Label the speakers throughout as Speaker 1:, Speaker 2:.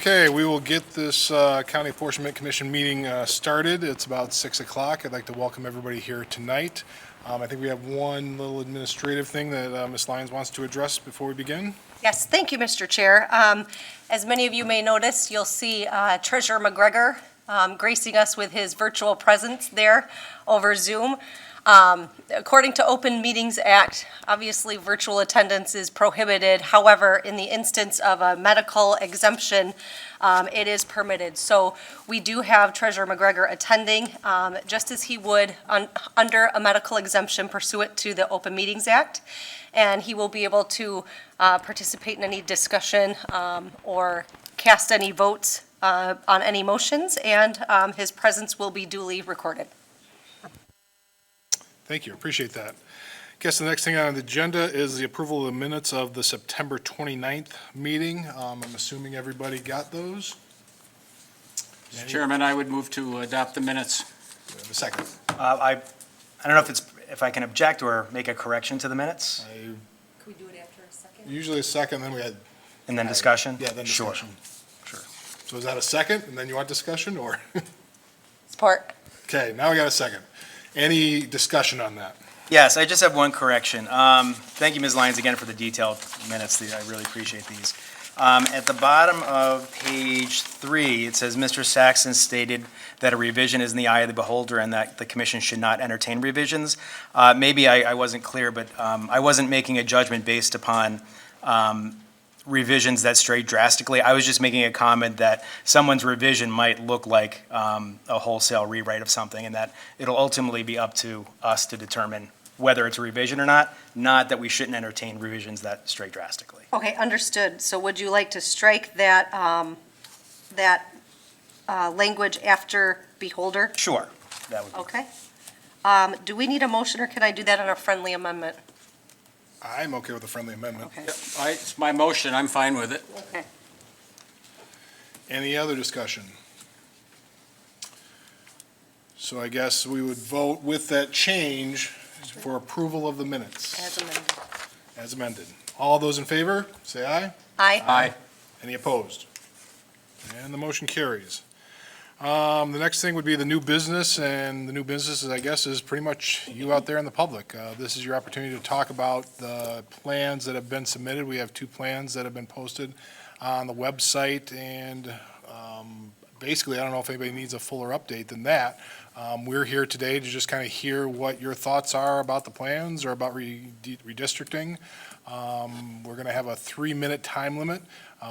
Speaker 1: Okay, we will get this County Apportionment Commission meeting started. It's about 6 o'clock. I'd like to welcome everybody here tonight. I think we have one little administrative thing that Ms. Lyons wants to address before we begin.
Speaker 2: Yes, thank you, Mr. Chair. As many of you may notice, you'll see Treasurer McGregor gracing us with his virtual presence there over Zoom. According to Open Meetings Act, obviously virtual attendance is prohibited. However, in the instance of a medical exemption, it is permitted. So we do have Treasurer McGregor attending, just as he would under a medical exemption pursuant to the Open Meetings Act. And he will be able to participate in any discussion or cast any votes on any motions, and his presence will be duly recorded.
Speaker 1: Thank you, appreciate that. Guess the next thing on the agenda is the approval of the minutes of the September 29th meeting. I'm assuming everybody got those?
Speaker 3: Mr. Chairman, I would move to adopt the minutes.
Speaker 1: Do we have a second?
Speaker 4: I don't know if I can object or make a correction to the minutes,
Speaker 2: Can we do it after a second?
Speaker 1: Usually a second, then we had,
Speaker 4: and then discussion?
Speaker 1: yeah, then
Speaker 4: Sure.
Speaker 1: discussion. Sure. So is that a second, and then you want discussion, or?
Speaker 2: Support.
Speaker 1: Okay, now we got a second. Any discussion on that?
Speaker 4: Yes, I just have one correction. Thank you, Ms. Lyons, again for the detailed minutes. I really appreciate these. At the bottom of page 3, it says, Mr. Saxon stated that a revision is in the eye of the beholder and that the commission should not entertain revisions. Maybe I wasn't clear, but I wasn't making a judgment based upon revisions that stray drastically. I was just making a comment that someone's revision might look like a wholesale rewrite of something, and that it'll ultimately be up to us to determine whether it's a revision or not that we shouldn't entertain revisions that stray drastically.
Speaker 2: Okay, understood. So would you like to strike that, language after beholder?
Speaker 4: Sure, that would be.
Speaker 2: Okay. Do we need a motion, or can I do that on a friendly amendment?
Speaker 1: I'm okay with a friendly amendment.
Speaker 2: Okay.
Speaker 3: It's my motion, I'm fine with it.
Speaker 2: Okay.
Speaker 1: Any other discussion? So I guess we would vote with that change for approval of the minutes
Speaker 2: As amended.
Speaker 1: as amended. All those in favor, say aye.
Speaker 2: Aye.
Speaker 3: Aye.
Speaker 1: Any opposed? And the motion carries. The next thing would be the new business, and the new business, I guess, is pretty much you out there in the public. This is your opportunity to talk about the plans that have been submitted. We have 2 plans that have been posted on the website, and basically, I don't know if anybody needs a fuller update than that. We're here today to just kind of hear what your thoughts are about the plans or about redistricting. We're going to have a 3-minute time limit.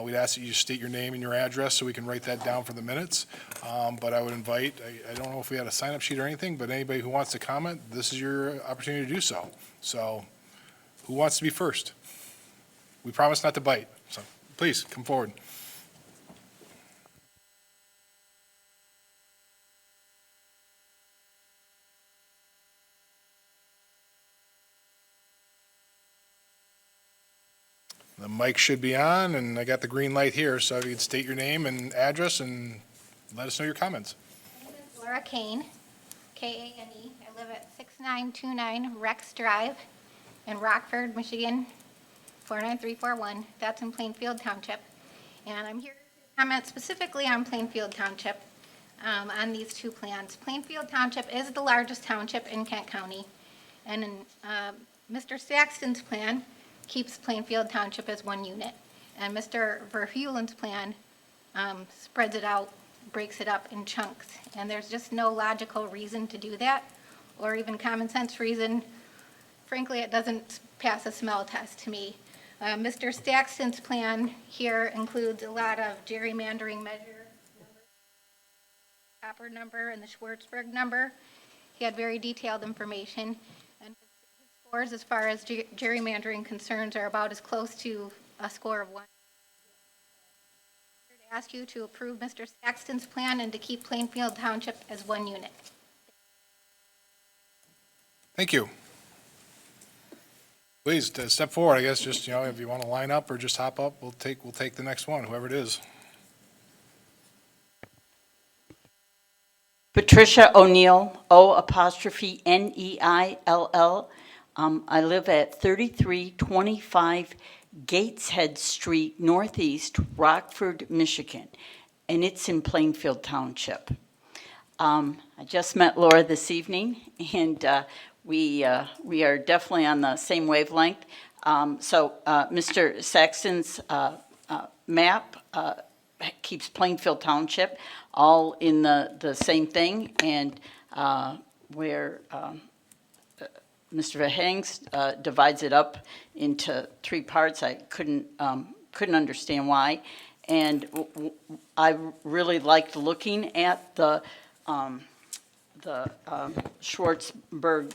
Speaker 1: We'd ask that you state your name and your address so we can write that down for the minutes. But I would invite, I don't know if we had a sign-up sheet or anything, but anybody who wants to comment, this is your opportunity to do so. So who wants to be first? We promise not to bite, so please, come forward. The mic should be on, and I got the green light here, so if you could state your name and address and let us know your comments.
Speaker 5: My name is Laura Kane, Kane. I live at 6929 Rex Drive in Rockford, Michigan, 49341. That's in Plainfield Township. And I'm here to comment specifically on Plainfield Township on these 2 plans. Plainfield Township is the largest township in Kent County. And Mr. Saxton's plan keeps Plainfield Township as 1 unit. And Mr. Verheulen's plan spreads it out, breaks it up in chunks. And there's just no logical reason to do that, or even common sense reason. Frankly, it doesn't pass a smell test to me. Mr. Saxton's plan here includes a lot of gerrymandering measures, copper number and the Schwartzberg number. He had very detailed information. And his scores as far as gerrymandering concerns are about as close to a score of 1. I'm here to ask you to approve Mr. Saxton's plan and to keep Plainfield Township as 1 unit.
Speaker 1: Thank you. Please, step forward, I guess, just, if you want to line up or just hop up, we'll take the next one, whoever it is.
Speaker 6: Patricia O'Neill, O''Neill. I live at 3325 Gateshead Street Northeast, Rockford, Michigan, and it's in Plainfield Township. I just met Laura this evening, and we are definitely on the same wavelength. Mr. Saxton's map keeps Plainfield Township all in the same thing, and where Mr. Verhangs divides it up into three parts, I couldn't understand why. And I really liked looking at the Schwartzberg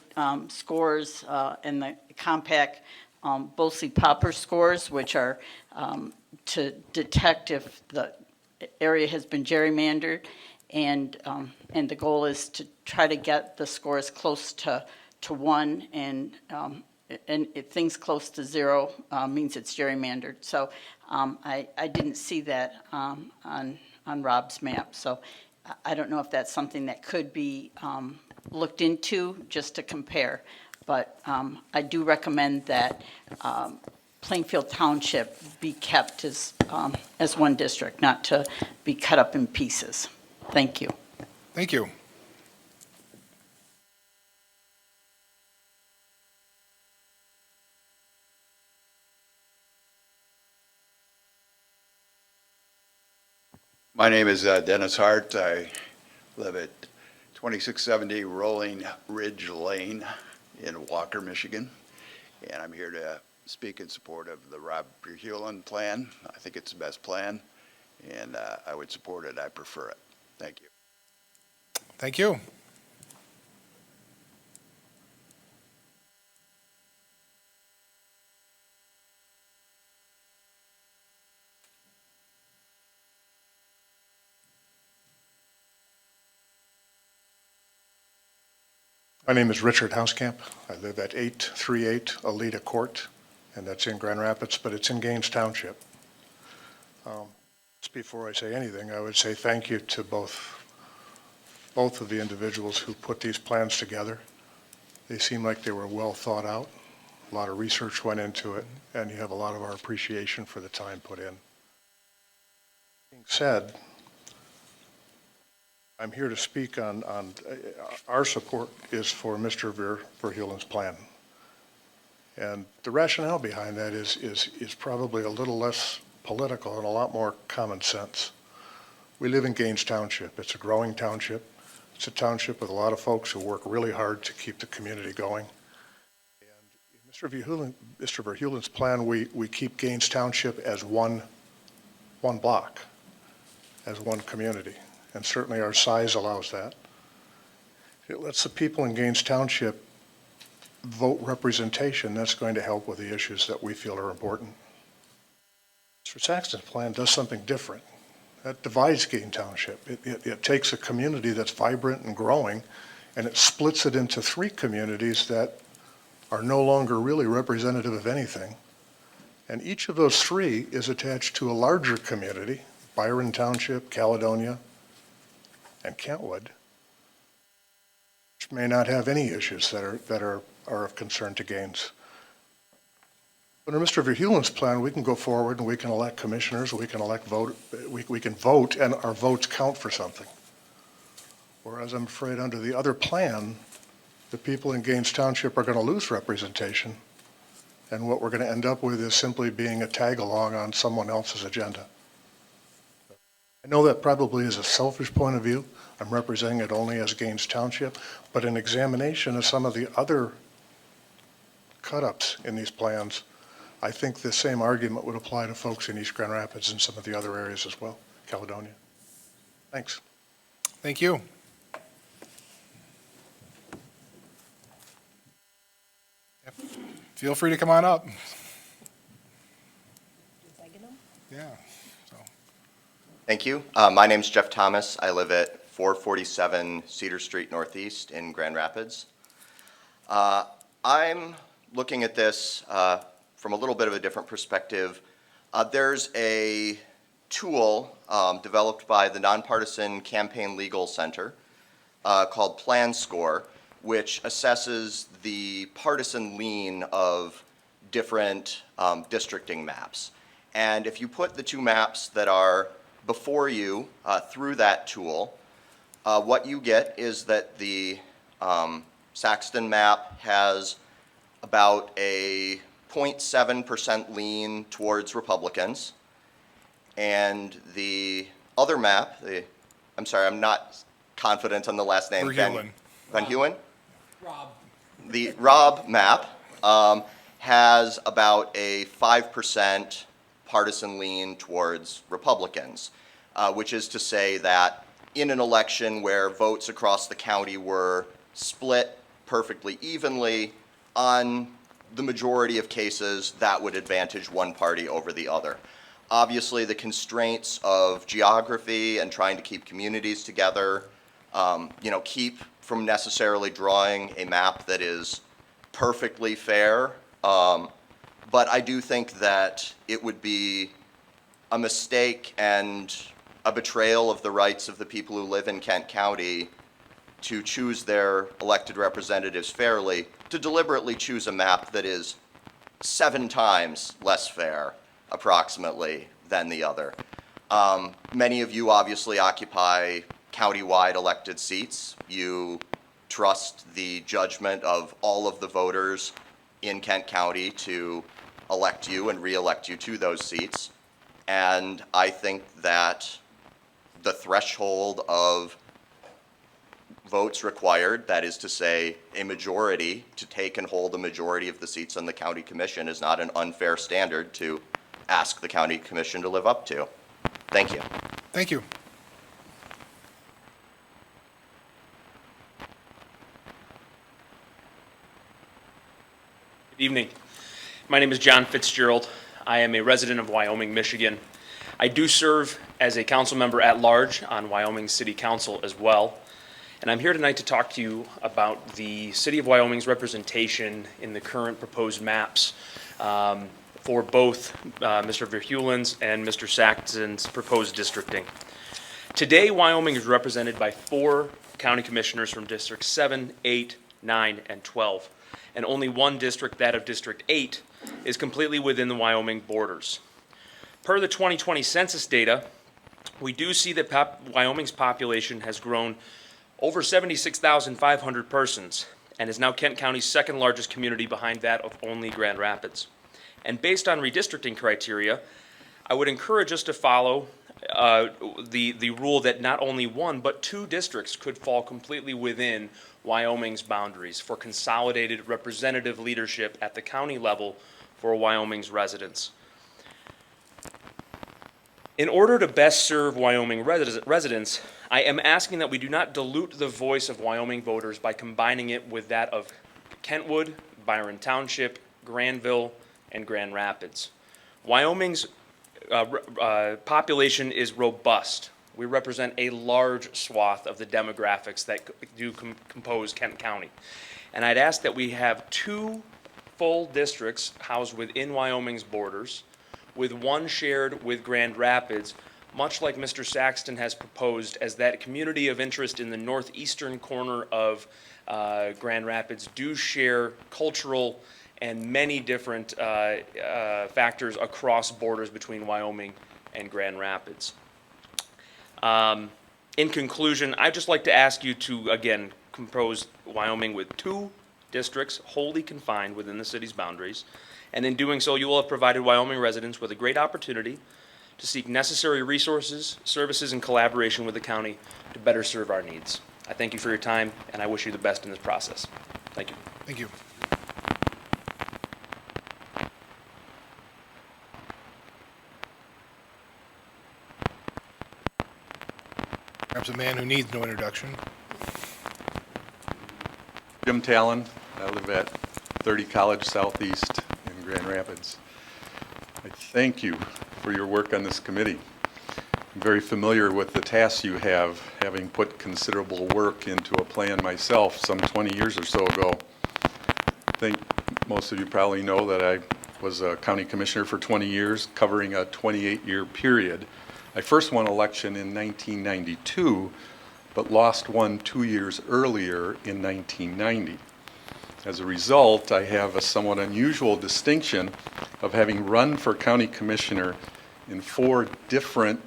Speaker 6: scores and the compact Bosey-Popper scores, which are to detect if the area has been gerrymandered, and the goal is to try to get the scores close to 1, and if things close to 0 means it's gerrymandered. So I didn't see that on Rob's map. So I don't know if that's something that could be looked into just to compare. But I do recommend that Plainfield Township be kept as one district, not to be cut up in pieces. Thank you.
Speaker 1: Thank you.
Speaker 7: My name is Dennis Hart. I live at 2670 Rolling Ridge Lane in Walker, Michigan. And I'm here to speak in support of the Rob Hewlin plan. I think it's the best plan, and I would support it. I prefer it. Thank you.
Speaker 1: Thank you.
Speaker 8: My name is Richard Hauskamp. I live at 838 Alita Court, and that's in Grand Rapids, but it's in Gaines Township. Just before I say anything, I would say thank you to both of the individuals who put these plans together. They seem like they were well thought out. A lot of research went into it, and you have a lot of our appreciation for the time put in. Being said, I'm here to speak on our support is for Mr. Verheulen's plan. And the rationale behind that is probably a little less political and a lot more common sense. We live in Gaines Township. It's a growing township. It's a township with a lot of folks who work really hard to keep the community going. And Mr. Verheulen's plan, we keep Gaines Township as one block, as one community. And certainly our size allows that. It lets the people in Gaines Township vote representation. That's going to help with the issues that we feel are important. Mr. Saxton's plan does something different. That divides Gaines Township. It takes a community that's vibrant and growing, and it splits it into 3 communities that are no longer really representative of anything. And each of those 3 is attached to a larger community, Byron Township, Caledonia, and Kentwood, which may not have any issues that are of concern to Gaines. Under Mr. Verheulen's plan, we can go forward and we can elect commissioners, we can vote, and our votes count for something. Whereas I'm afraid under the other plan, the people in Gaines Township are going to lose representation, and what we're going to end up with is simply being a tag-along on someone else's agenda. I know that probably is a selfish point of view. I'm representing it only as Gaines Township, but an examination of some of the other cut-ups in these plans, I think the same argument would apply to folks in East Grand Rapids and some of the other areas as well, Caledonia. Thanks.
Speaker 1: Thank you. Yep. Feel free to come on up. Yeah.
Speaker 9: Thank you. My name's Jeff Thomas. I live at 447 Cedar Street Northeast in Grand Rapids. I'm looking at this from a little bit of a different perspective. There's a tool developed by the Nonpartisan Campaign Legal Center called Plan Score, which assesses the partisan lean of different districting maps. And if you put the two maps that are before you through that tool, what you get is that the Saxton map has about a 0.7% lean towards Republicans. And the other map, I'm sorry, I'm not confident on the last name.
Speaker 1: Verheulen.
Speaker 9: Van Hewen? Rob. The Rob map has about a 5% partisan lean towards Republicans, which is to say that in an election where votes across the county were split perfectly evenly, on the majority of cases, that would advantage one party over the other. Obviously, the constraints of geography and trying to keep communities together, keep from necessarily drawing a map that is perfectly fair. But I do think that it would be a mistake and a betrayal of the rights of the people who live in Kent County to choose their elected representatives fairly, to deliberately choose a map that is 7 times less fair, approximately, than the other. Many of you obviously occupy county-wide elected seats. You trust the judgment of all of the voters in Kent County to elect you and re-elect you to those seats. And I think that the threshold of votes required, that is to say, a majority to take and hold a majority of the seats on the county commission, is not an unfair standard to ask the county commission to live up to. Thank you.
Speaker 1: Thank you.
Speaker 10: Good evening. My name is John Fitzgerald. I am a resident of Wyoming, Michigan. I do serve as a council member at large on Wyoming City Council as well. And I'm here tonight to talk to you about the City of Wyoming's representation in the current proposed maps for both Mr. Verheulen's and Mr. Saxton's proposed districting. Today, Wyoming is represented by 4 county commissioners from Districts 7, 8, 9, and 12. And only one district, that of District 8, is completely within the Wyoming borders. Per the 2020 census data, we do see that Wyoming's population has grown over 76,500 persons and is now Kent County's second largest community behind that of only Grand Rapids. And based on redistricting criteria, I would encourage us to follow the rule that not only 1 but 2 districts could fall completely within Wyoming's boundaries for consolidated representative leadership at the county level for Wyoming's residents. In order to best serve Wyoming residents, I am asking that we do not dilute the voice of Wyoming voters by combining it with that of Kentwood, Byron Township, Granville, and Grand Rapids. Wyoming's population is robust. We represent a large swath of the demographics that do compose Kent County. And I'd ask that we have 2 full districts housed within Wyoming's borders, with 1 shared with Grand Rapids, much like Mr. Saxton has proposed, as that community of interest in the northeastern corner of Grand Rapids do share cultural and many different factors across borders between Wyoming and Grand Rapids. In conclusion, I'd just like to ask you to, again, compose Wyoming with 2 districts wholly confined within the city's boundaries. And in doing so, you will have provided Wyoming residents with a great opportunity to seek necessary resources, services, and collaboration with the county to better serve our needs. I thank you for your time, and I wish you the best in this process. Thank you.
Speaker 1: Thank you. Perhaps a man who needs no introduction.
Speaker 11: Jim Talon. I live at 30 College Southeast in Grand Rapids. I thank you for your work on this committee. I'm very familiar with the tasks you have, having put considerable work into a plan myself some 20 years or so ago. I think most of you probably know that I was a county commissioner for 20 years, covering a 28-year period. I first won election in 1992, but lost one 2 years earlier in 1990. As a result, I have a somewhat unusual distinction of having run for county commissioner in 4 different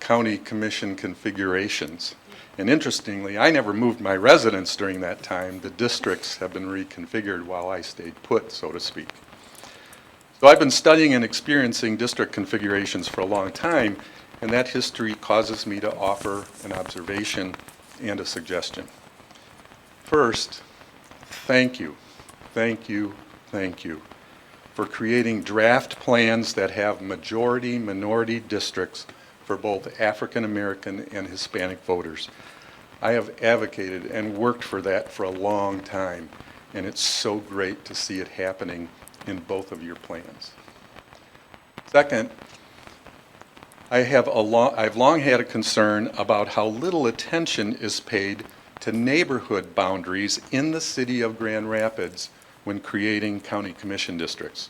Speaker 11: county commission configurations. And interestingly, I never moved my residence during that time. The districts have been reconfigured while I stayed put, so to speak. So I've been studying and experiencing district configurations for a long time, and that history causes me to offer an observation and a suggestion. First, thank you for creating draft plans that have majority-minority districts for both African American and Hispanic voters. I have advocated and worked for that for a long time, and it's so great to see it happening in both of your plans. Second, I've long had a concern about how little attention is paid to neighborhood boundaries in the city of Grand Rapids when creating county commission districts.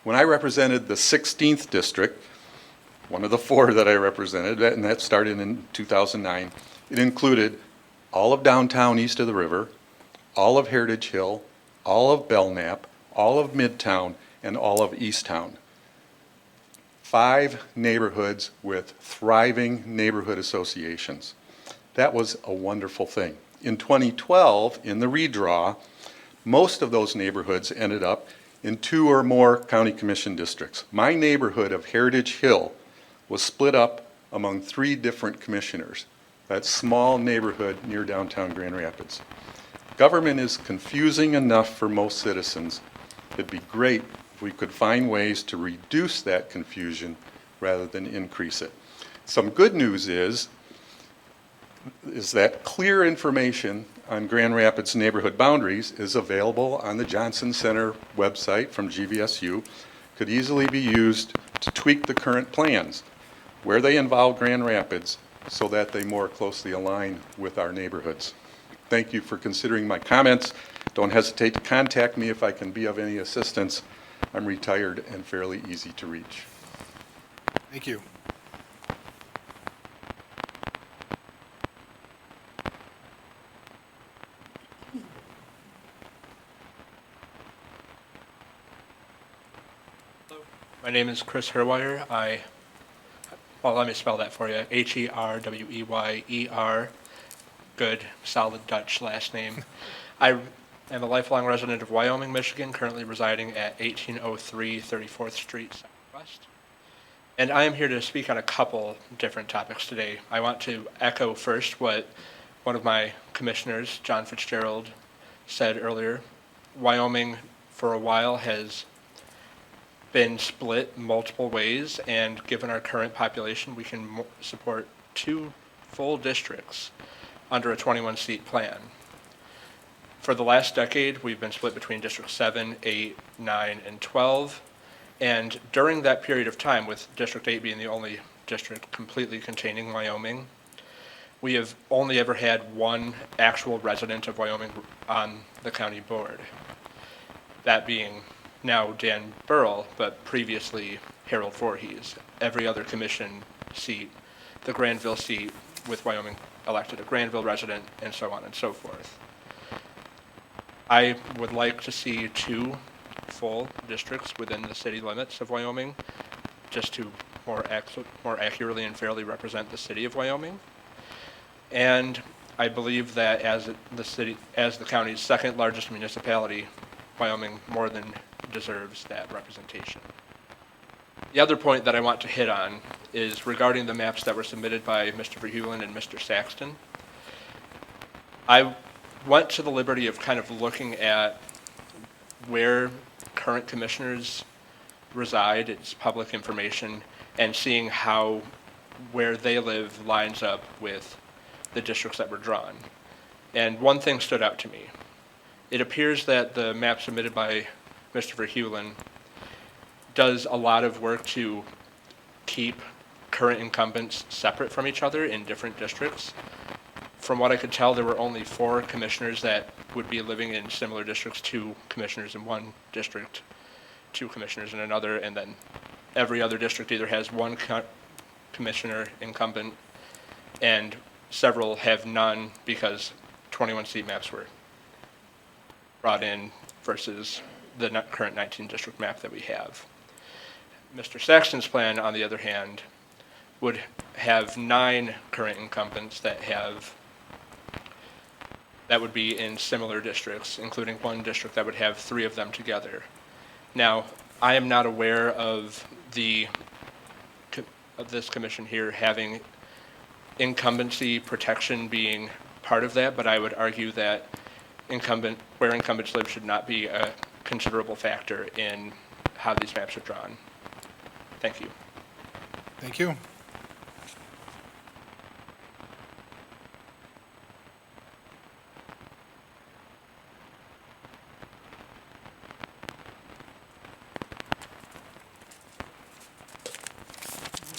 Speaker 11: When I represented the 16th district, one of the 4 that I represented, and that started in 2009, it included all of downtown east of the river, all of Heritage Hill, all of Belknap, all of Midtown, and all of Easttown. 5 neighborhoods with thriving neighborhood associations. That was a wonderful thing. In 2012, in the redraw, most of those neighborhoods ended up in 2 or more county commission districts. My neighborhood of Heritage Hill was split up among 3 different commissioners. That small neighborhood near downtown Grand Rapids. Government is confusing enough for most citizens. It'd be great if we could find ways to reduce that confusion rather than increase it. Some good news is that clear information on Grand Rapids neighborhood boundaries is available on the Johnson Center website from GVSU, could easily be used to tweak the current plans where they involve Grand Rapids so that they more closely align with our neighborhoods. Thank you for considering my comments. Don't hesitate to contact me if I can be of any assistance. I'm retired and fairly easy to reach.
Speaker 1: Thank you.
Speaker 12: My name is Chris Herwire. Well, let me spell that for you. Herweier. Good, solid Dutch last name. I am a lifelong resident of Wyoming, Michigan, currently residing at 1803 34th Street Southwest. And I am here to speak on a couple different topics today. I want to echo first what one of my commissioners, John Fitzgerald, said earlier. Wyoming, for a while, has been split multiple ways, and given our current population, we can support 2 full districts under a 21-seat plan. For the last decade, we've been split between District 7, 8, 9, and 12, and during that period of time, with District 8 being the only district completely containing Wyoming, we have only ever had 1 actual resident of Wyoming on the county board, that being now Dan Burrell, but previously Harold Voorhees. Every other commission seat, the Granville seat with Wyoming elected a Granville resident, and so on and so forth. I would like to see 2 full districts within the city limits of Wyoming, just to more accurately and fairly represent the city of Wyoming. And I believe that as the county's 2nd largest municipality, Wyoming more than deserves that representation. The other point that I want to hit on is regarding the maps that were submitted by Mr. Verheulen and Mr. Saxton. I went to the liberty of kind of looking at where current commissioners reside, it's public information, and seeing how where they live lines up with the districts that were drawn. And one thing stood out to me. It appears that the map submitted by Mr. Verheulen does a lot of work to keep current incumbents separate from each other in different districts. From what I could tell, there were only 4 commissioners that would be living in similar districts, 2 commissioners in one district, 2 commissioners in another, and then every other district either has 1 commissioner incumbent, and several have none because 21-seat maps were brought in versus the current 19 district map that we have. Mr. Saxton's plan, on the other hand, would have 9 current incumbents that would be in similar districts, including one district that would have 3 of them together. Now, I am not aware of this commission here having incumbency protection being part of that, but I would argue that where incumbents live should not be a considerable factor in how these maps are drawn. Thank you.
Speaker 1: Thank you.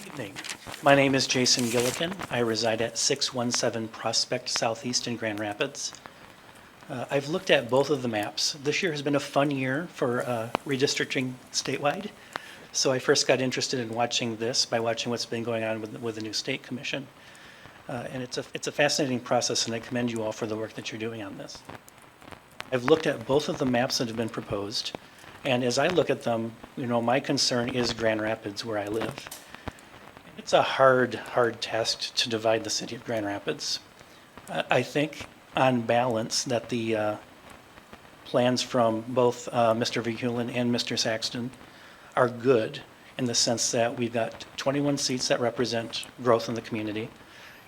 Speaker 13: Evening. My name is Jason Gillikin. I reside at 617 Prospect Southeast in Grand Rapids. I've looked at both of the maps. This year has been a fun year for redistricting statewide. So I first got interested in watching this by watching what's been going on with the new state commission. And it's a fascinating process, and I commend you all for the work that you're doing on this. I've looked at both of the maps that have been proposed, and as I look at them, my concern is Grand Rapids, where I live. It's a hard task to divide the city of Grand Rapids. I think, on balance, that the plans from both Mr. Verheulen and Mr. Saxton are good in the sense that we've got 21 seats that represent growth in the community,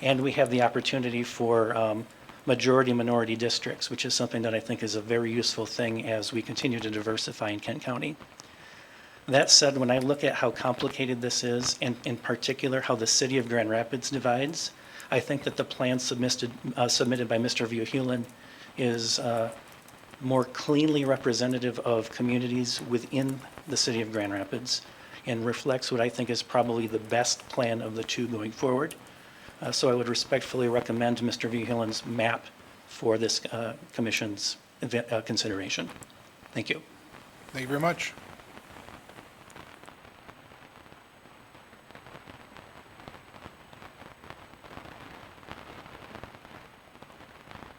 Speaker 13: and we have the opportunity for majority-minority districts, which is something that I think is a very useful thing as we continue to diversify in Kent County. That said, when I look at how complicated this is, and in particular how the city of Grand Rapids divides, I think that the plan submitted by Mr. Verheulen is more cleanly representative of communities within the city of Grand Rapids and reflects what I think is probably the best plan of the two going forward. So I would respectfully recommend Mr. Verheulen's map for this commission's consideration. Thank you.
Speaker 1: Thank you very much.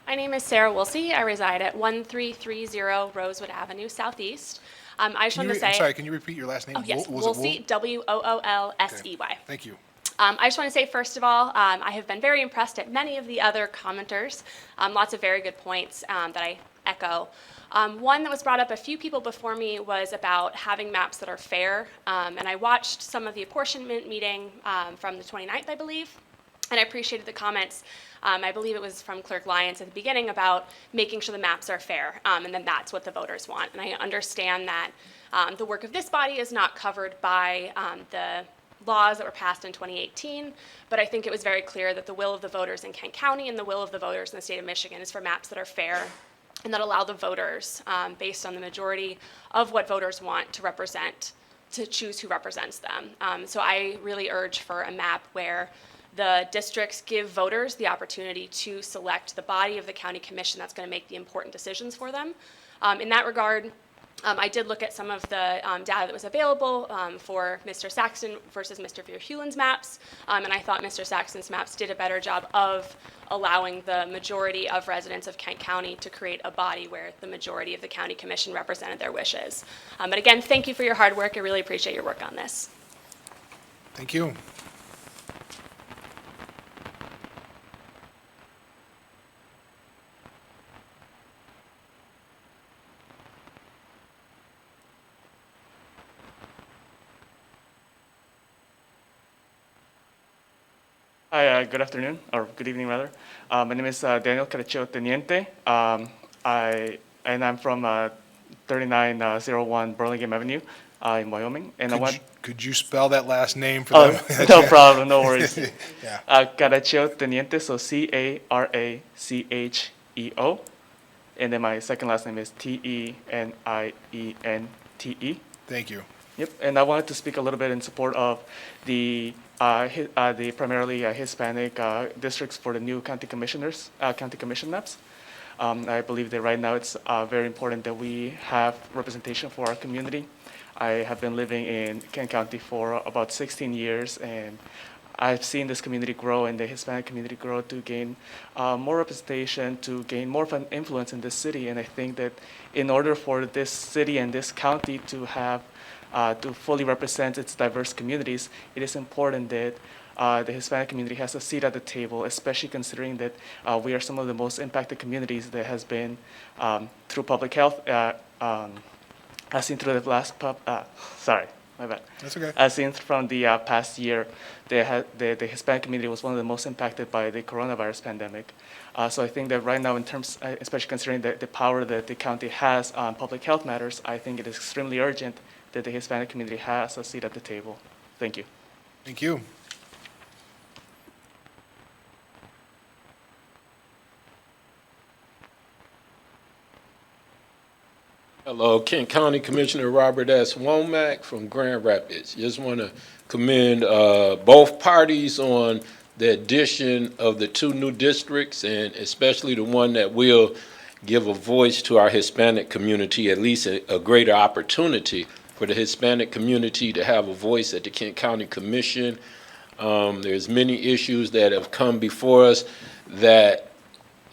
Speaker 14: My name is Sarah Woolsey. I reside at 1330 Rosewood Avenue Southeast. I just wanted to say.
Speaker 1: I'm sorry, can you repeat your last name?
Speaker 14: Oh, yes,
Speaker 1: Was it
Speaker 14: Woolsey, W-O-O-L-S-E-Y.
Speaker 1: Thank you.
Speaker 14: I just want to say, first of all, I have been very impressed at many of the other commenters. Lots of very good points that I echo. One that was brought up a few people before me was about having maps that are fair. And I watched some of the apportionment meeting from the 29th, I believe, and I appreciated the comments. I believe it was from Clerk Lyons at the beginning about making sure the maps are fair, and then that's what the voters want. And I understand that the work of this body is not covered by the laws that were passed in 2018, but I think it was very clear that the will of the voters in Kent County and the will of the voters in the state of Michigan is for maps that are fair and that allow the voters, based on the majority of what voters want to represent, to choose who represents them. So I really urge for a map where the districts give voters the opportunity to select the body of the county commission that's going to make the important decisions for them. In that regard, I did look at some of the data that was available for Mr. Saxton versus Mr. Verheulen's maps, and I thought Mr. Saxton's maps did a better job of allowing the majority of residents of Kent County to create a body where the majority of the county commission represented their wishes. But again, thank you for your hard work. I really appreciate your work on this.
Speaker 1: Thank you.
Speaker 15: Hi, good afternoon, or good evening rather. My name is Daniel Caracheo Teniente. I'm from 3901 Burlingame Avenue in Wyoming. And
Speaker 1: Could you spell that last name for them?
Speaker 15: No problem, no worries.
Speaker 1: Yeah.
Speaker 15: Caracheo Teniente, so C-A-R-A-C-H-E-O. And then my second last name is T-E-N-I-E-N-T-E.
Speaker 1: Thank you.
Speaker 15: Yep, and I wanted to speak a little bit in support of the primarily Hispanic districts for the new county commissioners, county commission maps. I believe that right now it's very important that we have representation for our community. I have been living in Kent County for about 16 years, and I've seen this community grow and the Hispanic community grow to gain more representation, to gain more influence in this city. And I think that in order for this city and this county to have to fully represent its diverse communities, it is important that the Hispanic community has a seat at the table, especially considering that we are some of the most impacted communities that has been through public health, as seen through the last, sorry, my bad.
Speaker 1: That's okay.
Speaker 15: As seen from the past year, the Hispanic community was one of the most impacted by the coronavirus pandemic. So I think that right now, in terms, especially considering the power that the county has on public health matters, I think it is extremely urgent that the Hispanic community has a seat at the table. Thank you.
Speaker 1: Thank you.
Speaker 16: Hello, Kent County Commissioner Robert S. Womack from Grand Rapids. Just want to commend both parties on the addition of the 2 new districts, and especially the one that will give a voice to our Hispanic community, at least a greater opportunity for the Hispanic community to have a voice at the Kent County Commission. There's many issues that have come before us that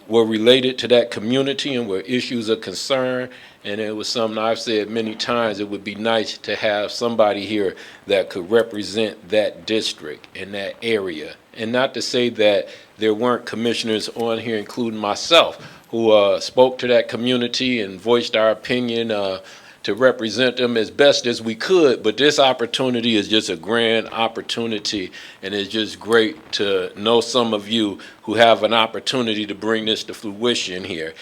Speaker 16: were related to that community and were issues of concern, and it was something I've said many times. It would be nice to have somebody here that could represent that district in that area. And not to say that there weren't commissioners on here, including myself, who spoke to that community and voiced our opinion to represent them as best as we could, but this opportunity is just a grand opportunity, and it's just great to know some of you who have an opportunity to bring this to fruition here.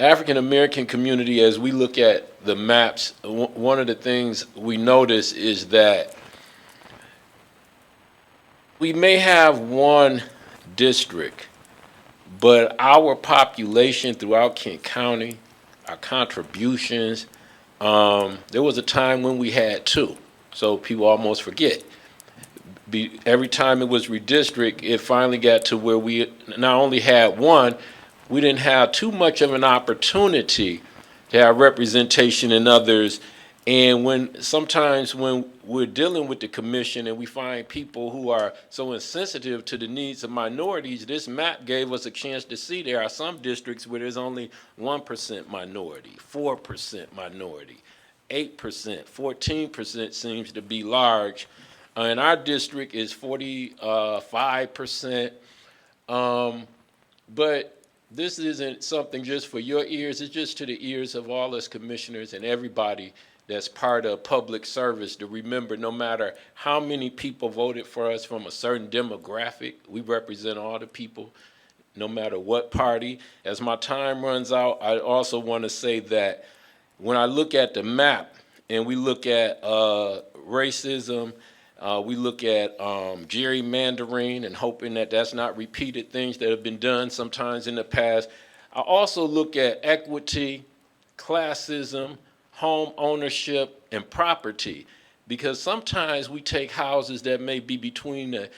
Speaker 16: African American community, as we look at the maps, one of the things we notice is that we may have one district, but our population throughout Kent County, our contributions, there was a time when we had 2, so people almost forget. Every time it was redistrict, it finally got to where we not only had 1, we didn't have too much of an opportunity to have representation in others. And sometimes when we're dealing with the commission and we find people who are so insensitive to the needs of minorities, this map gave us a chance to see there are some districts where there's only 1% minority, 4% minority, 8%, 14% seems to be large. And our district is 45%. But this isn't something just for your ears, it's just to the ears of all us commissioners and everybody that's part of public service, to remember no matter how many people voted for us from a certain demographic, we represent all the people, no matter what party. As my time runs out, I also want to say that when I look at the map and we look at racism, we look at gerrymandering and hoping that that's not repeated things that have been done sometimes in the past. I also look at equity, classism, home ownership, and property, because sometimes we take houses that may be between the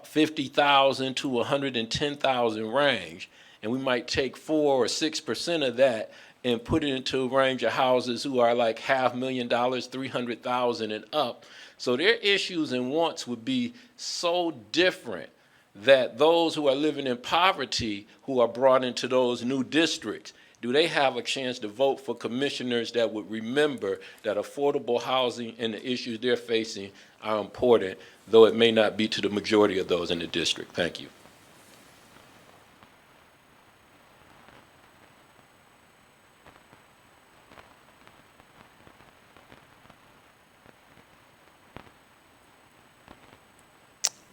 Speaker 16: 50,000 to 110,000 range, and we might take 4 or 6% of that and put it into a range of houses who are like $500,000, 300,000 and up. So their issues and wants would be so different that those who are living in poverty, who are brought into those new districts, do they have a chance to vote for commissioners that would remember that affordable housing and the issues they're facing are important, though it may not be to the majority of those in the district? Thank you.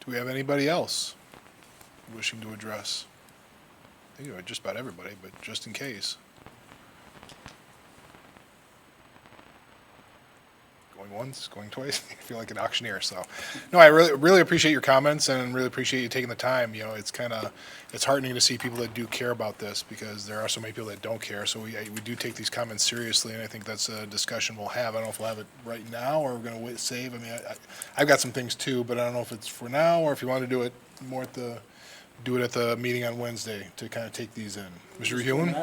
Speaker 1: Do we have anybody else wishing to address? I think just about everybody, but just in case. Going once, going twice. I feel like an auctioneer. So, no, I really appreciate your comments and really appreciate you taking the time. You know, it's heartening to see people that do care about this, because there are so many people that don't care. So we do take these comments seriously, and I think that's a discussion we'll have. I don't know if we'll have it right now or we're going to wait, save. I mean, I've got some things too, but I don't know if it's for now or if you want to do it more at the meeting on Wednesday to kind of take these in. Mr. Hewlin?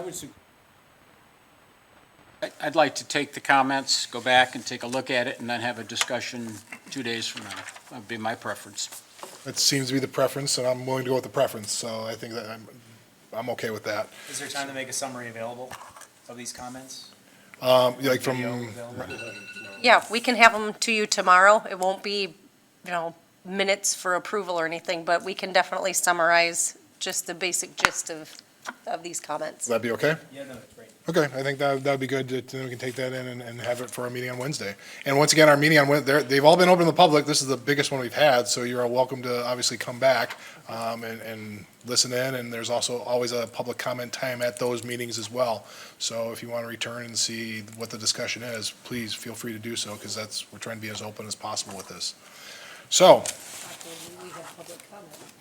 Speaker 3: I'd like to take the comments, go back and take a look at it, and then have a discussion 2 days from now. That would be my preference.
Speaker 1: That seems to be the preference, and I'm willing to go with the preference, so I think that I'm okay with that.
Speaker 4: Is there time to make a summary available of these comments?
Speaker 1: Like
Speaker 4: Video
Speaker 1: from,
Speaker 4: available?
Speaker 2: Yeah, we can have them to you tomorrow. It won't be, minutes for approval or anything, but we can definitely summarize just the basic gist of these comments.
Speaker 1: that'd be okay?
Speaker 4: Yeah, no, great.
Speaker 1: Okay, I think that'd be good, then we can take that in and have it for our meeting on Wednesday. And once again, our meeting on Wednesday, they've all been open to the public, this is the biggest one we've had, so you're all welcome to obviously come back, and listen in, and there's also always a public comment time at those meetings as well. So if you want to return and see what the discussion is, please feel free to do so, because we're trying to be as open as possible with this. So.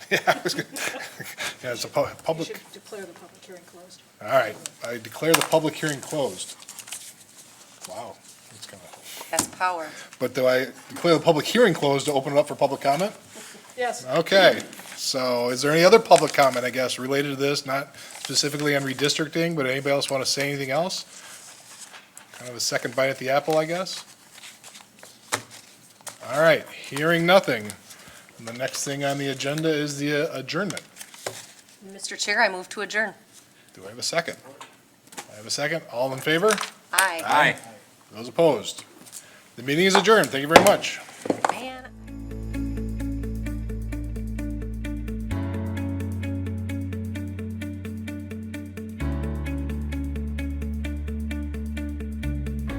Speaker 1: Yeah, I was gonna- yeah, it's a public.
Speaker 17: You should declare the public hearing closed.
Speaker 1: All right, I declare the public hearing closed. Wow, that's kind of,
Speaker 2: That's power.
Speaker 1: but do I declare the public hearing closed to open it up for public comment?
Speaker 17: Yes.
Speaker 1: Okay, so is there any other public comment, I guess, related to this, not specifically on redistricting, but anybody else want to say anything else? Kind of a second bite at the apple, I guess? All right, hearing nothing. And the next thing on the agenda is the adjournment.
Speaker 2: Mr. Chair, I move to adjourn.
Speaker 1: Do I have a second? I have a second. All in favor?
Speaker 2: Aye.
Speaker 3: Aye.
Speaker 1: Those opposed? The meeting is adjourned. Thank you very much.
Speaker 2: Man.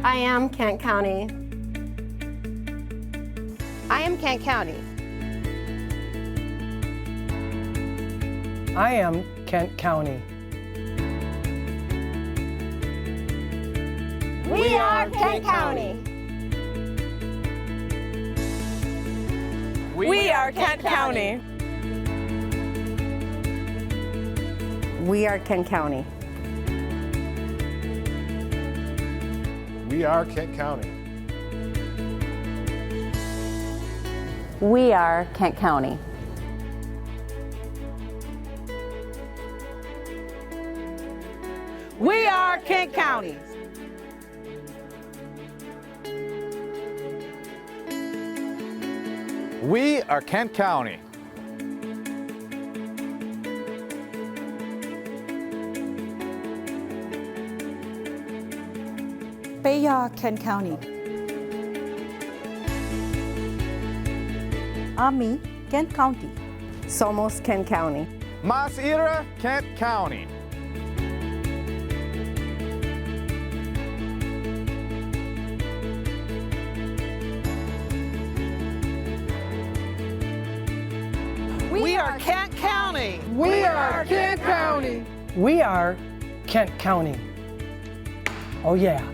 Speaker 18: I am Kent County. I am Kent County.
Speaker 17: I am Kent County.
Speaker 18: We are Kent County.
Speaker 19: We are Kent County.
Speaker 18: We are Kent County.
Speaker 1: We are Kent County.
Speaker 18: We are Kent County.
Speaker 19: We are Kent County.
Speaker 20: We are Kent County.
Speaker 17: We are Kent County.
Speaker 18: Ami, Kent County. Somos Kent County.
Speaker 20: Mas Ira, Kent County.
Speaker 19: We are Kent County.
Speaker 17: We are Kent County. We are Kent County. Oh, yeah.